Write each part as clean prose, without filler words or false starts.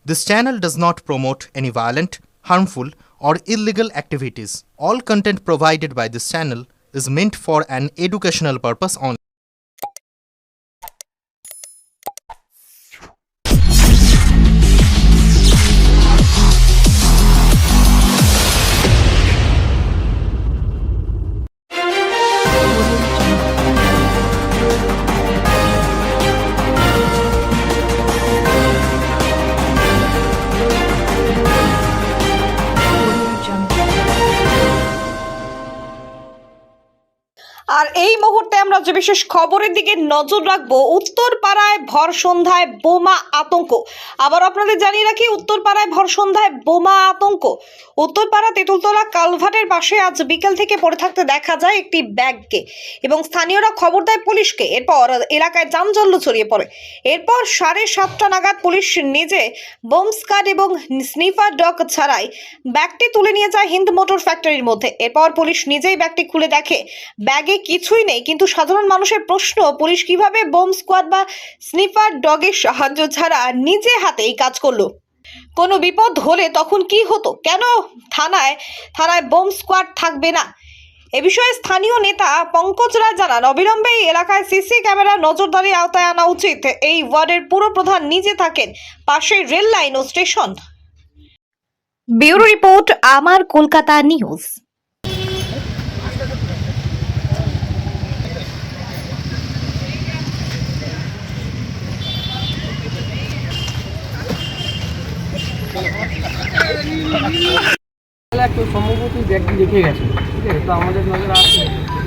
This channel does not promote any violent, harmful, or illegal activities. All content provided by this channel is meant for an educational purpose only. আর এই মুহূর্তে আমরা যে বিশেষ খবরের দিকে নজর রাখবো, উত্তরপাড়ায় ভর সন্ধ্যায় বোমা আতঙ্ক। আবার আপনাদের জানিয়ে রাখি, উত্তরপাড়ায় ভর সন্ধ্যায় বোমা আতঙ্ক। উত্তরপাড়া তেঁতুলতলা কালভার্টের পাশে আজ বিকেল থেকে পড়ে থাকতে দেখা যায় একটি ব্যাগকে, এবং স্থানীয়রা খবর দেয় পুলিশকে। এরপর এলাকায় চাঞ্চল্য ছড়িয়ে পড়ে। এরপর 7:30 নাগাদ পুলিশ নিজে বোম স্কোয়াড এবং স্নিফার ডগ ছাড়াই ব্যাগটি তুলে নিয়ে যায় হিন্দ মোটর ফ্যাক্টরির মধ্যে। এরপর পুলিশ নিজেই ব্যাগটি খুলে দেখে ব্যাগে কিছুই নেই। কিন্তু সাধারণ মানুষের প্রশ্ন, পুলিশ কিভাবে বোম স্কোয়াড বা স্নিফার ডগের সাহায্য ছাড়া নিজে হাতে এই কাজ করলো? কোনো বিপদ হলে তখন কি হতো? কেন থানায় বোম স্কোয়াড থাকবে না? এ বিষয়ে স্থানীয় নেতা পঙ্কজ রায় জানান, অবিলম্বে এই এলাকায় সিসি ক্যামেরা নজরদারির আওতায় আনা উচিত। এই ওয়ার্ডের পুরো প্রধান নিজে থাকেন, পাশে রেল লাইন ও স্টেশন। ব্যুরো রিপোর্ট, আমার কলকাতা নিউজ। একটু সম্ভবত ব্যাগটি রেখে গেছে, ঠিক আছে। তো আমাদের নজর আসছে,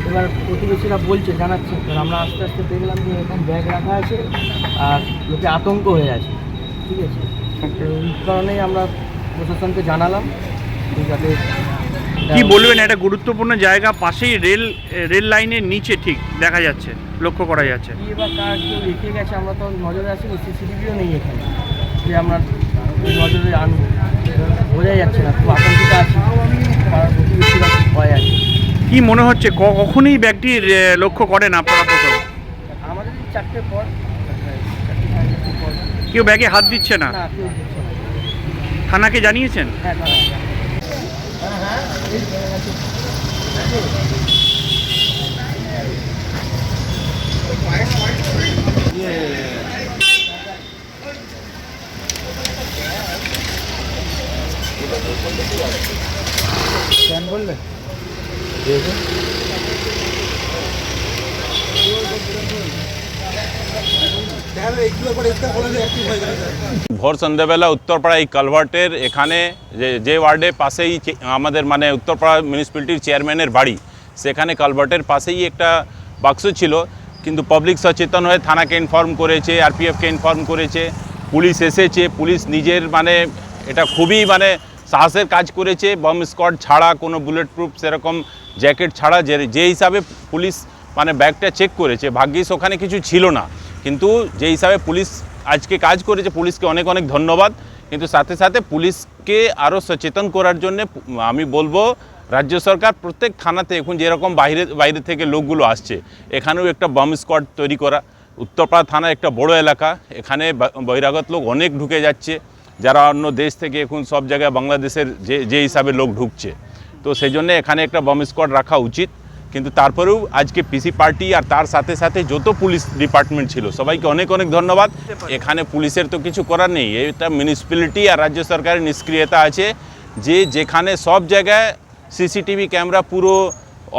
এবার প্রতিবেশীরা বলছে, জানাচ্ছে। এবার আমরা আস্তে আস্তে দেখলাম যে এরকম ব্যাগ রাখা আছে আর লোকে আতঙ্ক হয়ে আছে, ঠিক আছে। তো এই কারণেই আমরা প্রশাসনকে জানালাম, যাতে কি বলবেন, একটা গুরুত্বপূর্ণ জায়গা, পাশেই রেল লাইনের নিচে ঠিক দেখা যাচ্ছে, লক্ষ্য করা যাচ্ছে। কি এবার কার কেউ রেখে গেছে, আমরা তো নজরে আসিনি, সিসিটিভিও নেই এখানে যে আমরা নজরে আনবো, বোঝাই যাচ্ছে না। খুব আতঙ্কিত আছি, প্রতিবেশীরা খুব ভয় আছে। কি মনে হচ্ছে, কখনই ব্যাগটি লক্ষ্য করেন আপনারা? প্রথম আমাদের 4টের পর, কেউ ব্যাগে হাত দিচ্ছে না? না, কেউ দিচ্ছে না। থানাকে জানিয়েছেন? হ্যাঁ, বললে ভোর সন্ধ্যাবেলা উত্তরপাড়া এই কালভার্টের এখানে যে ওয়ার্ডের পাশেই আমাদের মানে উত্তরপাড়া মিউনিসিপ্যালিটির চেয়ারম্যানের বাড়ি, সেখানে কালভার্টের পাশেই একটা বাক্স ছিল। কিন্তু পাবলিক সচেতন হয়ে থানাকে ইনফর্ম করেছে, আরপিএফকে ইনফর্ম করেছে, পুলিশ এসেছে। পুলিশ নিজের মানে এটা খুবই মানে সাহসের কাজ করেছে। বম স্কোয়াড ছাড়া, কোনো বুলেট প্রুফ সেরকম জ্যাকেট ছাড়া যে হিসাবে পুলিশ মানে ব্যাগটা চেক করেছে, ভাগ্যিস ওখানে কিছু ছিল না। কিন্তু যে হিসাবে পুলিশ আজকে কাজ করেছে, পুলিশকে অনেক অনেক ধন্যবাদ। কিন্তু সাথে সাথে পুলিশকে আরও সচেতন করার জন্য আমি বলবো, রাজ্য সরকার প্রত্যেক থানাতে এখন যেরকম বাইরে থেকে লোকগুলো আসছে, এখানেও একটা বম স্কোয়াড তৈরি করা। উত্তরপাড়া থানা একটা বড় এলাকা, এখানে বহিরাগত লোক অনেক ঢুকে যাচ্ছে, যারা অন্য দেশ থেকে এখন সব জায়গায় বাংলাদেশের যে হিসাবে লোক ঢুকছে। তো সেই জন্য এখানে একটা বম স্কোয়াড রাখা উচিত। কিন্তু তারপরেও আজকে পিসি পার্টি আর তার সাথে সাথে যত পুলিশ ডিপার্টমেন্ট ছিল, সবাইকে অনেক অনেক ধন্যবাদ। এখানে পুলিশের তো কিছু করার নেই, এটা মিউনিসিপ্যালিটি আর রাজ্য সরকারের নিষ্ক্রিয়তা আছে। যেখানে সব জায়গায় সিসিটিভি ক্যামেরা পুরো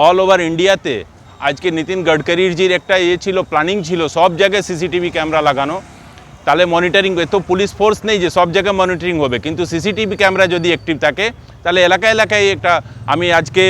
অল ওভার ইন্ডিয়াতে, আজকে নীতিন গডকরিজির একটা ছিল, প্ল্যানিং ছিল সব জায়গায় সিসিটিভি ক্যামেরা লাগানো, তাহলে মনিটরিং। এত পুলিশ ফোর্স নেই যে সব জায়গায় মনিটরিং হবে, কিন্তু সিসিটিভি ক্যামেরা যদি অ্যাক্টিভ থাকে তাহলে এলাকায় একটা, আমি আজকে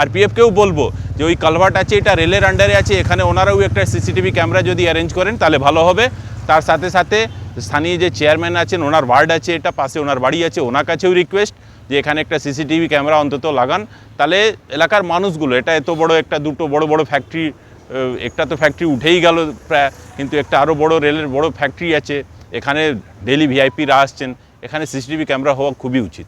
আরপিএফকেও বলবো যে ওই কালভার্ট আছে, এটা রেলের আন্ডারে আছে, এখানে ওনারাও একটা সিসিটিভি ক্যামেরা যদি অ্যারেঞ্জ করেন তাহলে ভালো হবে। তার সাথে সাথে স্থানীয় যে চেয়ারম্যান আছেন, ওনার ওয়ার্ড আছে, এটা পাশে ওনার বাড়ি আছে, ওনার কাছেও রিকোয়েস্ট যে এখানে একটা সিসিটিভি ক্যামেরা অন্তত লাগান। তাহলে এলাকার মানুষগুলো, এটা এত বড় একটা দুটো বড় ফ্যাক্টরি, একটা তো ফ্যাক্টরি উঠেই গেল প্রায়, কিন্তু একটা আরও বড় রেলের বড় ফ্যাক্টরি আছে, এখানে ডেলি ভিআইপিরা আসছেন, এখানে সিসিটিভি ক্যামেরা হওয়া খুবই উচিত।